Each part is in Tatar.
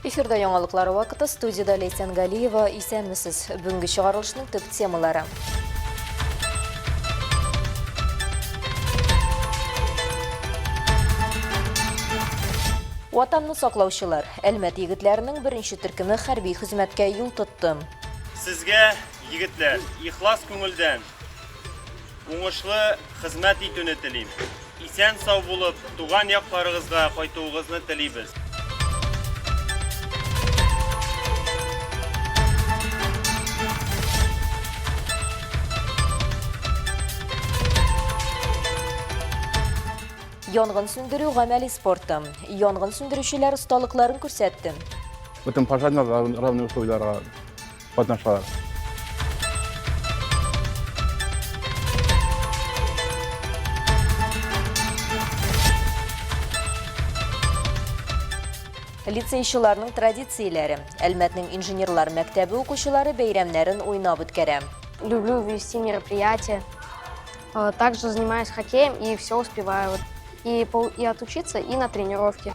Эфирда яңалыклар вакыты, студияда Лейсан Галиева, исәнмесез. Бүгінгі шығарылышының төп темалары. Ватанны саклаучылар, Әлмәт егетләренең беренче төркеме хәрби хезмәткә юл тотты. Сезгә, егетләр, ихлас күңелдән уңышлы хезмәт итүне телим. Исән сау булып, туган якларыгызга кайтуыгызны телибез. Янгын сүндерү гамәли спорты. Янгын сүндерүчеләр осталыкларын күрсәтте. В этом пожаре надо равные условия подношла. Лицейчыларның традицияләре. Әлмәтнең инженерлар мәктәбе укучылары бәйрәмнәрен уйнап үткәрә. Люблю вести мероприятия. Также занимаюсь хоккеем и все успеваю. И отучиться, и на тренировке.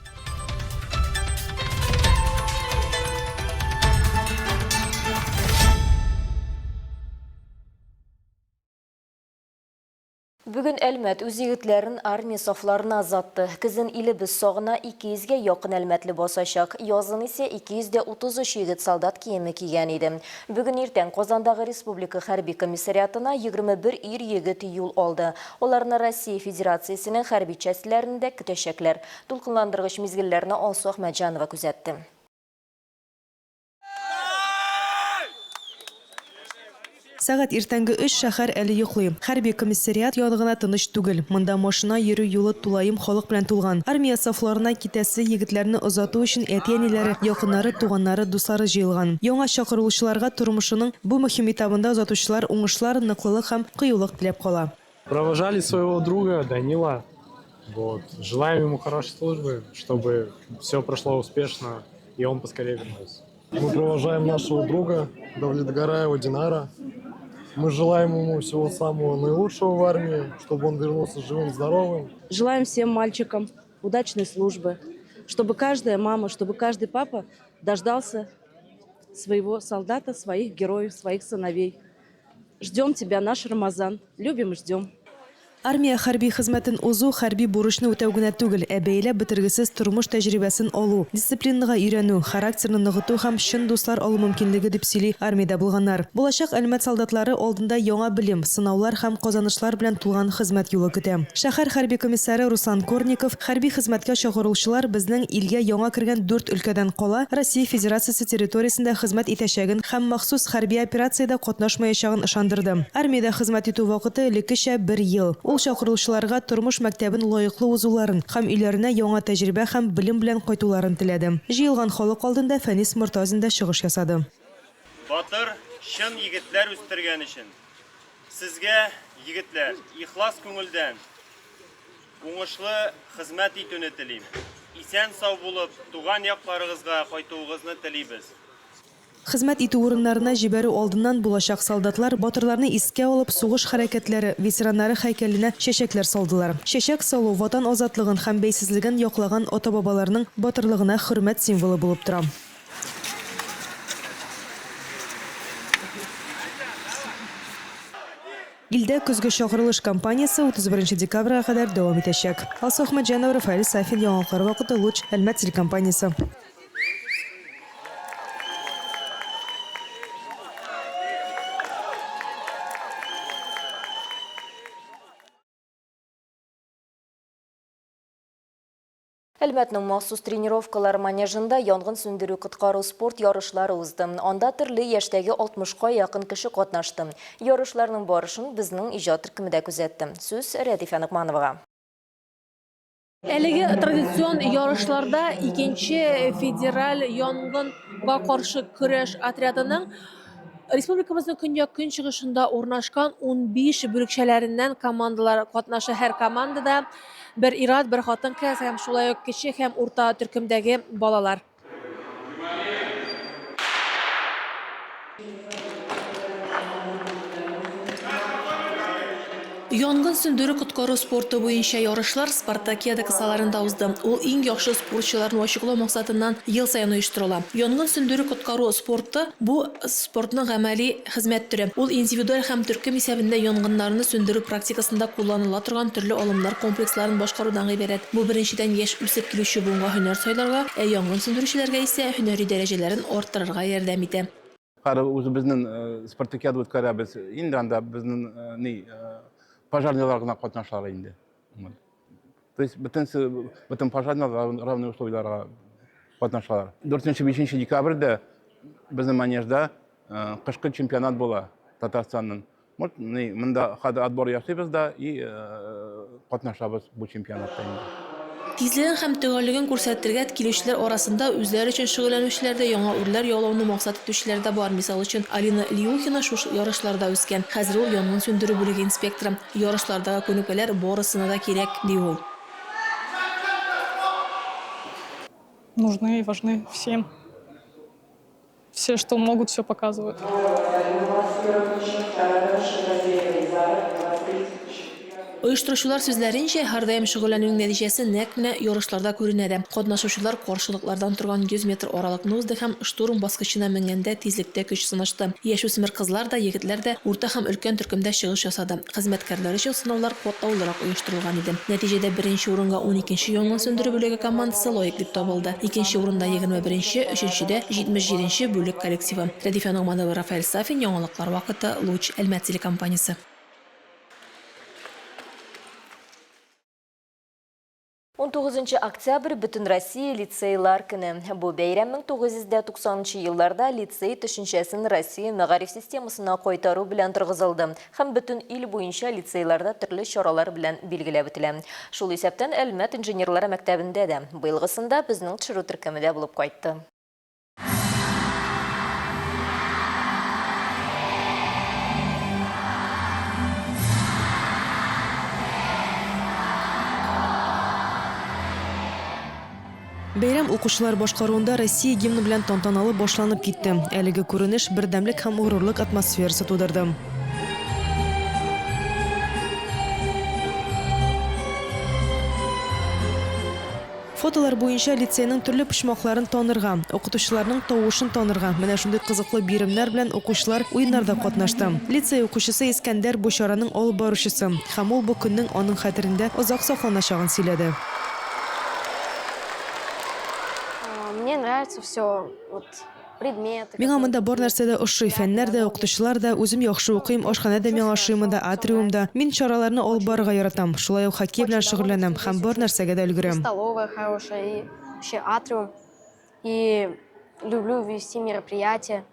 Бүген Әлмәт үз егетләрен армия сафларына азатты. Кызын илебез сагына 200-гә якын әлмәтле басачак. Язын исә 233 егет солдат киеме кигән иде. Бүген иртән Казандагы Республика хәрби комиссариатына 21 ир-егет юл алды. Аларны Россия Федерациясенең хәрби частьләрендә көтәчәкләр. Дулкынландыргыч мизгелләрне Алсу Әхмәтҗанова күзәтте. Сәгать иртәнге 3 шәһәр әле йоклый. Хәрби комиссариат янына тыныч түгел. Монда машина йөрү юлы тулаем халык белән тулган. Армия сафларына китәсе егетләрне озату өчен әти-әниләре, якыннары, туганнары, дуслары җыелган. Яңа чакырылучыларга тормышының бу мөһим этабында озатучылар уңышлар, ныклылык һәм кыюлык теләп кала. Провожали своего друга Данила. Желаем ему хорошей службы, чтобы все прошло успешно и он поскорее вернулся. Мы провожаем нашего друга Давлетгараева Динара. Мы желаем ему всего самого наилучшего в армии, чтобы он вернулся живым, здоровым. Желаем всем мальчикам удачной службы, чтобы каждая мама, чтобы каждый папа дождался своего солдата, своих героев, своих сыновей. Ждем тебя, наш Рамазан. Любим и ждем. Армия хәрби хезмәтен узу хәрби бурычны үтәү генә түгел, бәйлә бетергесез тормыш тәҗрибәсен алу, дисциплинага өйрәнү, характерны ныгыту һәм чын дуслар алу мөмкинлеге дип сөйли армиядә булганнар. Булачак Әлмәт солдатлары алдында яңа белем, сынаулар һәм казанышлар белән тулган хезмәт юлы көтә. Шәһәр хәрби комиссары Руслан Корников хәрби хезмәткә чакырылучылар безнең илгә яңа кергән 4 өлкәдән кала Россия Федерациясе территориясендә хезмәт итәчәген һәм махсус хәрби операциядә катнашмаячагын ышандырды. Армиядә хезмәт итү вакыты элеккечә 1 ел. Ул чакырылучыларга тормыш мәктәбен лаеклы узуларын һәм өйләренә яңа тәҗрибә һәм белем белән кайтуларын теләде. Җыелган халык алдында Фәнис Мортазин да чыгыш ясады. Батыр, чын егетләр үстергән өчен. Сезгә, егетләр, ихлас күңелдән уңышлы хезмәт итүне телим. Исән сау булып, туган якларыгызга кайтуыгызны телибез. Хезмәт итү урыннарына җибәрү алдыннан булачак солдатлар батырларны искә алып сугыш хәрәкәтләре ветераннары һәйкәленә чәчәкләр салдылар. Чәчәк салу ватан азатлыгын һәм бәйсезлеген яклаган ата-бабаларның батырлыгына хөрмәт символы булып тора. Илдә көзге чакырылыш кампаниясе 31 декабрьгә кадәр дәвам итәчәк. Алсу Әхмәтҗанова, Рафаэль Сафин, яңалыклар вакыты, Луч, Әлмәт телекомпаниясе. Әлмәтнең махсус тренировкалар манежында янгын сүндерү коткару спорт ярышлары узды. Анда төрле яшьтәге 60-ка якын кеше катнашты. Ярышларның барышын безнең иҗат төркемендә күзәтте. Сүз Рәдифә Ныкмановага. Әлеге традицион ярышларда 2-нче федераль янгынга каршы көрәш отрядының республикабызның көньяк-көнчыгышында урнашкан 15 бүлекчәләреннән командалар катнаша. Һәр командада бер ир-ат, бер хатын-кыз һәм шулай ук кече һәм урта төркемдәге балалар. Янгын сөндүрүү коткаруу спорту боюнча ярышлар Спартакиада кысаларында узды. Ул иң яхшы спортчуларын ачыклоо максатыннан ел сайын оештырыла. Янгын сөндүрүү коткаруу спорты бу спортның гамәли хезмәт түрі. Ул индивидуаль һәм төркем исәбендә янгыннарны сөндүрүү практикасында кулланыла торган төрле алымнар комплексларын башкарудан гыйбарәт. Бу беренчедән яшь үсеп килүче буынга һөнәр сайларга, янгын сөндүрүчеләргә исә һөнәри дәрәҗәләрен арттырырга ярдәм итә. Кары үзе безнең спартакиада үткәрәбез. Инде анда безнең ни пожарныйлар гына катнашалар инде. То есть бөтен пожарныйлар равный условияларга катнашалар. 4-5 декабрьдә безнең манежда кышкы чемпионат була Татарстанның. Монда хәзер отбор ясыйбыз да и катнашабыз бу чемпионатта инде. Тизлеген һәм төгәллеген күрсәтергә килүчеләр арасында үзләре өчен шөгыльләнүчеләр дә, яңа үрләр яулауны максат итүчеләр дә бар. Мисал өчен Алина Лиухина шушы ярышларда үскән. Хәзер ул янгын сөндерү бүлеге инспекторы. Ярышлардагы күнекмәләр барысына да кирәк, ди ул. Нужны и важны всем. Все, что могут, все показывают. Оештыручылар сүзләренчә, һәрдаим шөгыльләнүнең нәтиҗәсе нәкъ менә ярышларда күренә. Катнашучылар каршылыклардан торган 100 метр аралыкны узды һәм штурм баскычына менгәндә тизлектә көч сынашты. Яшүсмер кызлар да, егетләр дә урта һәм өлкән төркемдә чыгыш ясады. Хезмәткәрләр өчен сынаулар катлаулырак оештырылган иде. Нәтиҗәдә беренче урынга 12нче янгын сөндерү бүлеге командасы лаек дип табылды. Икенче урында 21нче, өченчедә 77нче бүлек коллективы. Радифа Ногманова, Рафаэль Сафин, яңалыклар вакыты, Луч, Әлмәт телекомпаниясе. 19 октябрь Бүтін Россия лицейлар көне. Бу бәйрәм 1990 елларда лицей төшенчәсен Россия мәгариф системасына кайтару белән торгызылды. Һәм бөтен ил буенча лицейларда төрле чаралар белән билгеләп үтелә. Шул исәптән Әлмәт инженерлары мәктәбендә дә быелгысында безнең төшерү төркемендә булып кайтты. Бәйрәм укучылар башкаруында Россия гимны белән тантаналы башланып китте. Әлеге күренеш бердәмлек һәм горурлык атмосферасы тудырды. Фотолар буенча лицейның төрле почмакларын танырга, укытучыларның тавышын танырга, менә шундый кызыклы биремнәр белән укучылар уеннарда катнашты. Лицей укучысы Искәндәр бу чараның алып баручысы һәм ул бу көннең аның хәтерендә озак сакланачагын сөйләде. Мне нравится все, вот предметы. Миңа монда бар нәрсәдә ошый, фәннәр дә, укытучылар да, үзем яхшы укыйм, ашханәдә миңа ошыймы да, атриумда. Мин чараларны алып барырга яратам. Шулай ук хоккей белән шөгыльләнәм һәм бар нәрсәгә дә өлгерәм. Столовая хорошая и вообще атриум. И люблю вести мероприятия.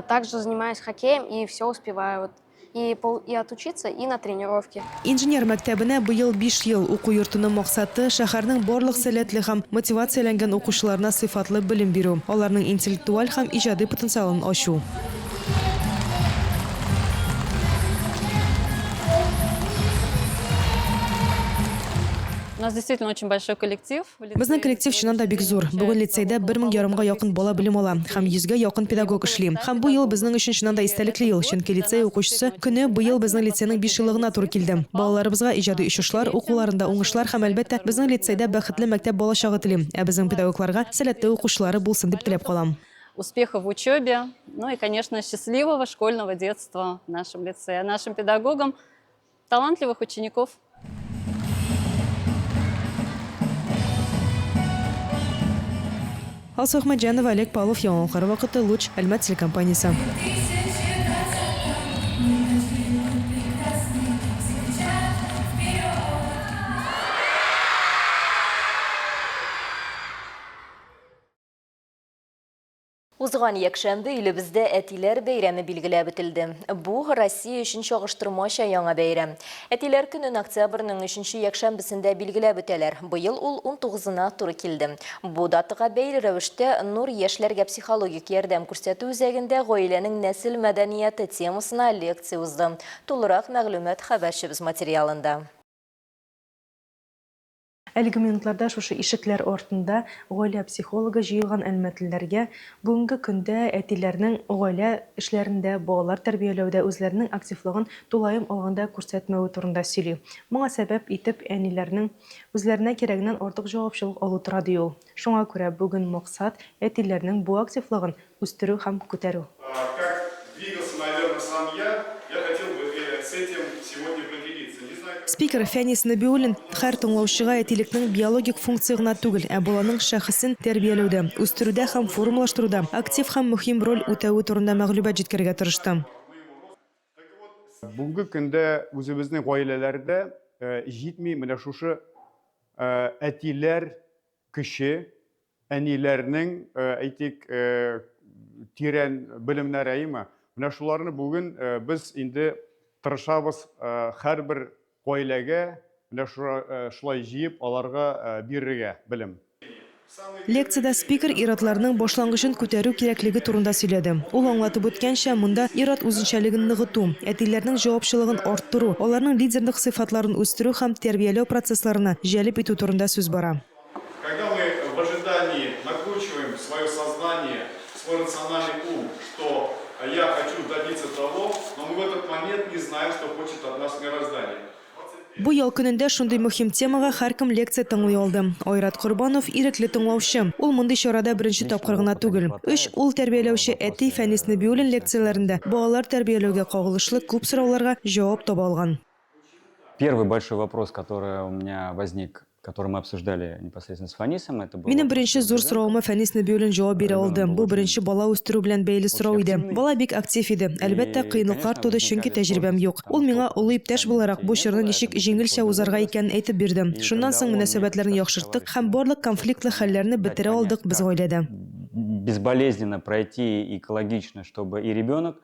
Также занимаюсь хоккеем и все успеваю. И отучиться, и на тренировке. Инженер мәктәбенә быел 5 ел уку йортының максаты шәһәрнең барлык сәләтле һәм мотивацияләнгән укучыларына сыйфатлы белем бирү, аларның интеллектуаль һәм иҗади потенциалын ачу. У нас действительно очень большой коллектив. Безнең коллектив чыннан да бик зур. Бүген лицейда 1500-га якын бала белем ала һәм 100-га якын педагог эшли. Һәм бу ел безнең өчен чыннан да истәлекле ел, чөнки лицей укучысы көне быел безнең лицейның 5 еллыгына туры килде. Балаларыбызга иҗади очышлар, укуларында уңышлар һәм әлбәттә безнең лицейда бәхетле мәктәп балачагы телим. Ә безнең педагогларга сәләтле укучылары булсын дип теләп калам. Успехов в учебе, ну и, конечно, счастливого школьного детства в нашем лицее. Нашим педагогам талантливых учеников. Алсу Ахмаджанова, Олег Павлов, яңалыклар вакыты, Луч, Әлмәт телекомпаниясе. Узган якшәмбе илебездә әтиләр бәйрәме билгеләп үтелде. Бу Россия өчен чагыштырмача яңа бәйрәм. Әтиләр көнен октябрьнең 3нче якшәмбесендә билгеләп үтәләр. Быел ул 19-на туры килде. Бу датага бәйле рәвештә Нур яшьләргә психологик ярдәм күрсәтү үзәгендә гаиләнең нәсел мәдәнияте темасына лекция узды. Тулырак мәгълүмат хәбәрчебез материалында. Әлеге минутларда шушы ишекләр ортында гаилә психологы җыелган әлмәтләргә бүгенге көндә әтиләрнең гаилә эшләрендә, балалар тәрбияләүдә үзләренең активлыгын тулаем алганда күрсәтмәүе турында сөйли. Моңа сәбәп итеп әниләрнең үзләренә кирәгеннән артык җавапчылык алу тора ди ул. Шуңа күрә бүген максат әтиләрнең бу активлыгын үстерү һәм күтәрү. Как двигался, наверное, сам я хотел бы с этим сегодня поделиться. Не знаю, Спикер Фәнис Нәбиуллин һәр тыңлаучыга әтилекнең биологик функция гына түгел, ә баланың шәхесен тәрбияләүдә, үстерүдә һәм формалаштыруда актив һәм мөһим роль үтәүе турында мәгълүмат җиткерергә тырышты. Бүгенге көндә үзебезнең гаиләләрдә җитми менә шушы әтиләр, кеше, әниләрнең әйтик тирән белемнәре. Менә шуларны бүген без инде тырышабыз һәрбер гаиләгә менә шулай җыеп аларга бирергә белем. Лекцияда спикер иратларның башлангычын күтәрү кирәклеге турында сөйләде. Ул аңлатып үткәнчә, монда ират үзенчәлеген ныгыту, әтиләрнең җавапчылыгын арттыру, аларның лидерлык сыйфатларын үстерү һәм тәрбияләү процессларына җәлеп итү турында сүз бара. Когда мы в ожидании накручиваем свое сознание, свой рациональный ум, что я хочу добиться того, но мы в этот момент не знаем, что хочет от нас мироздание. Бу ял көнендә шундый мөһим темага һәркем лекция тыңлый алды. Айрат Корбанов ирекле тыңлаучы. Ул мондый чарада беренче тапкыр гына түгел. 3 ул тәрбияләүче әти Фәнис Нәбиуллин лекцияләрендә балалар тәрбияләүгә кагылышлы күп сорауларга җавап таба алган. Первый большой вопрос, который у меня возник, который мы обсуждали непосредственно с Фанисом, это был... Минем беренче зур соравыма Фәнис Нәбиуллин җавап бирә алды. Бу беренче бала үстерү белән бәйле сорау иде. Бала бик актив иде. Әлбәттә, кыенлыклар туды, чөнки тәҗрибәм юк. Ул миңа улы иптәш буларак бу чорны ничек җиңелчә узарга икәнен әйтеп бирде. Шуннан соң мөнәсәбәтләрне яхшырттык һәм барлык конфликтлы хәлләрне бетерә алдык без гаиләдә. Безболезненно пройти, экологично, чтобы и ребенок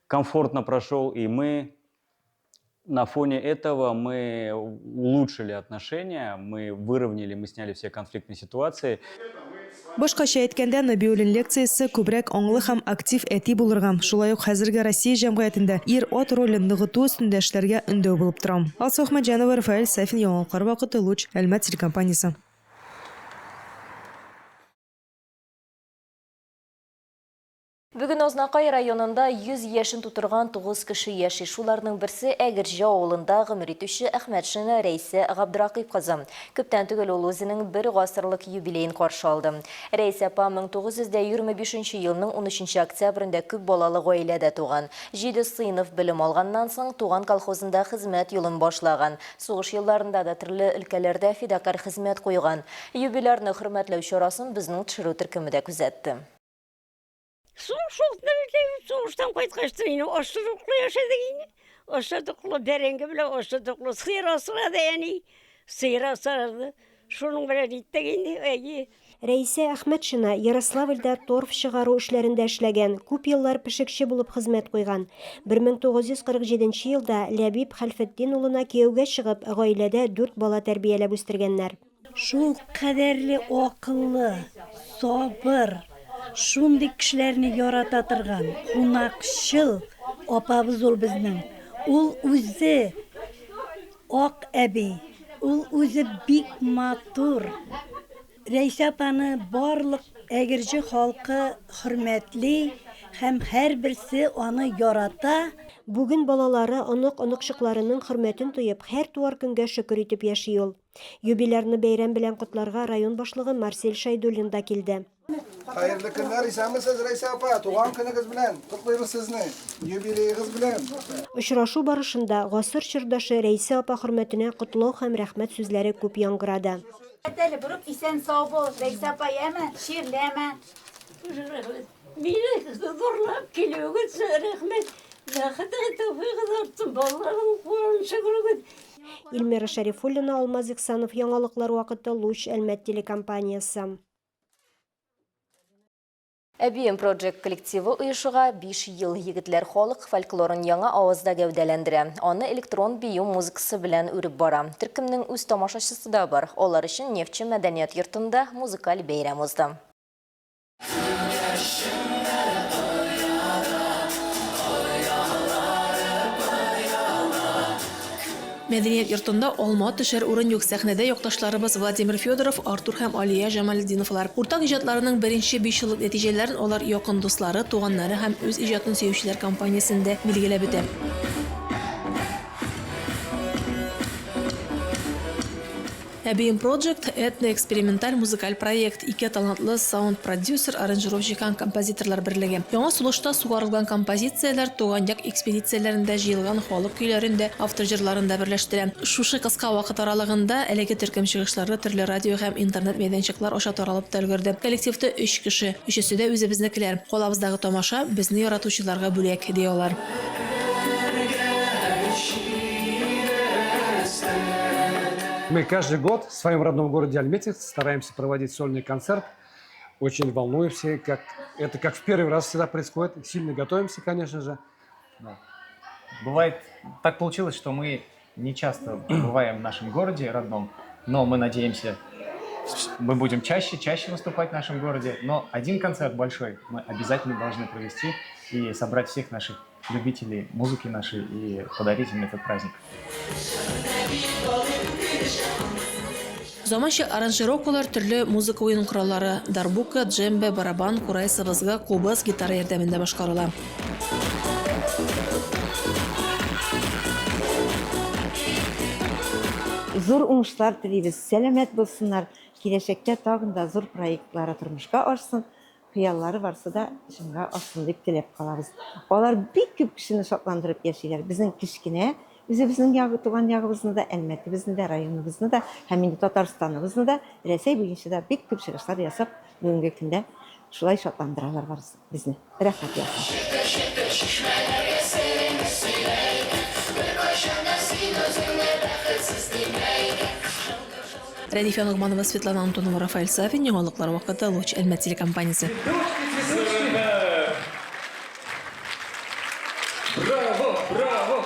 комфортно прошел, и мы... На фоне этого мы улучшили отношения, мы выровняли, мы сняли все конфликтные ситуации. Башкача әйткәндә, Нәбиуллин лекциясе күбрәк аңлы һәм актив әти булырга, шулай ук хәзерге Россия җәмгыятендә ир-ат ролен ныгыту өстендә эшләргә өндәү булып тора. Алсу Ахмәтҗанова, Рафаэль Сафин, Яңалыклар вакыты, Луч, Әлмәт телекомпаниясе. Бүген Ознакай районында 100 яшен тутырган 9 кеше яши. Шуларның берсе Әгерҗе авылында гомер итүче Әхмәтшина Рәйсә Габдракыйп кызы. Күптән түгел ул үзенең 1 гасырлык юбилейын каршы алды. Рәйсә апа 1925 елның 13 октябрендә күп балалы гаиләдә туган. 7 сыйныф белем алганнан соң туган колхозында хезмәт юлын башлаган. Сугыш елларында да төрле өлкәләрдә фидакар хезмәт куйган. Юбилярны хөрмәтләү чарасын безнең төшерү төркеме дә күзәтте. Soğuştan kayıtkaçtım yine. Aşırılıklı yaşadık yine. Aşırılıklı derenge bile aşırılıklı. Sıyra sıradı yani. Sıyra sıradı. Şunun bile gittik yine. Рәйсә Әхмәтшина Ярославльдә торф чыгару эшләрендә эшләгән, күп еллар пешекче булып хезмәт куйган. 1947 елда Ләбиб Хәлфетдин улына кияүгә чыгып, гаиләдә 4 бала тәрбияләп үстергәннәр. Шул кадәрле акыллы, сабыр, шундый кешеләрне ярата торган, кунакчыл апабыз ул безнең. Ул үзе ак әби, ул үзе бик матур. Рәйсә апаны барлык Әгерҗе халкы хөрмәтли һәм һәрберсе аны ярата. Бүген балалары онык-оныкчыкларының хөрмәтен тоеп, һәр туар көнгә шөкер итеп яши ул. Юбилярны бәйрәм белән котларга район башлыгы Марсель Шайдуллин да килде. Hayırlı günler, исәнмесез Рәйсә апа, туган көнегез белән, котлыйбыз сезне, юбилейгыз белән. Очрашу барышында гасыр чордашы Рәйсә апа хөрмәтенә котлау һәм рәхмәт сүзләре күп яңгырады. Әтәле бурып исән сау бул, Рәйсә апа яма, ширләмә. Мине зурлап килүгез рәхмәт. Бәхетегез тәүфигез артсын, балаларың куанышы күрегез. Илмира Шәрифуллина, Алмаз Иксанов, Яңалыклар вакыты, Луч, Әлмәт телекомпаниясы. Әбием Project коллективы ұйышыға 5 ел егетләр халық фольклорын яңа авызда гәүдәләндерә. Аны электрон бию музыкасы белән үреп бара. Төркемнең үз тамашачысы да бар. Олар өчен Нефтче мәдәният йортында музыкаль бәйрәм узды. Мәдәният йортында алма төшәр урын юк. Сәхнәдә якташларыбыз Владимир Федоров, Артур һәм Алия Җамалетдиновлар. Уртак иҗатларының беренче 5 еллык нәтиҗәләрен алар якын дуслары, туганнары һәм үз иҗатын сөючеләр компаниясендә билгеләп үтә. Әбием Project – этно-эксперименталь музыкаль проект. Ике талантлы саунд-продюсер, аранжировщик һәм композиторлар берлеге. Яңа сулышта сугарылган композицияләр туган як экспедицияләрендә җыелган халык көйләрендә, автор җырларында берләштерә. Шушы кыска вакыт аралыгында әлеге төркем чыгышлары төрле радио һәм интернет мәйданчыклар аша таралып та өлгерде. Коллективта 3 кеше, өчесе дә үзебезнекеләр. Калабыздагы тамаша безне яратучыларга бүләк, ди алар. Мы каждый год в своем родном городе Альметьевск стараемся проводить сольный концерт. Очень волнуемся, это как в первый раз всегда происходит. Сильно готовимся, конечно же. Да. Бывает, так получилось, что мы не часто бываем в нашем городе родном, но мы надеемся, мы будем чаще выступать в нашем городе. Но один концерт большой мы обязательно должны провести и собрать всех наших любителей музыки нашей и подарить им этот праздник. Заманча аранжировкалар төрле музыка уен кораллары, дарбука, джембе, барабан, курай, сыбызгы, кубыз, гитара ярдәмендә башкарыла. Зур уңышлар телибез, сәламәт булсыннар, киләчәктә тагын да зур проектлары тормышка ашсын, хыяллары барса да җиңгә ашсын дип теләп калабыз. Алар бик күп кешене шатландырып яшиләр. Безнең кичкенә үзебезнең ягы туган ягыбызны да, Әлмәтебезне дә, районыбызны да, һәм инде Татарстаныбызны да, Рәсәй буенча да бик күп чыгышлар ясап, бүгенге көндә шулай шатландыралар барысы безне. Рәхмәт ясын. Рәдифә Нугманова, Светлана Антонова, Рафаэль Сафин, яңалыклар вакыты, Луч Әлмәт телекомпаниясе. Браво, браво!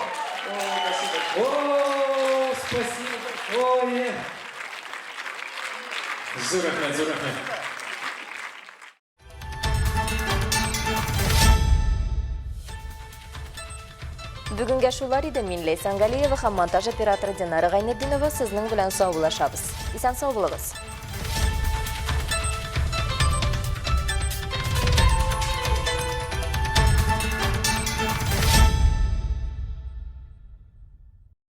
О, спасибо большое! Зур рәхмәт, зур рәхмәт. Бүгінге шулар иде, мин Лейсан Галиева һәм монтаж операторы Динара Гайнетдинова сезнең белән саулашабыз. Исән сау булыгыз.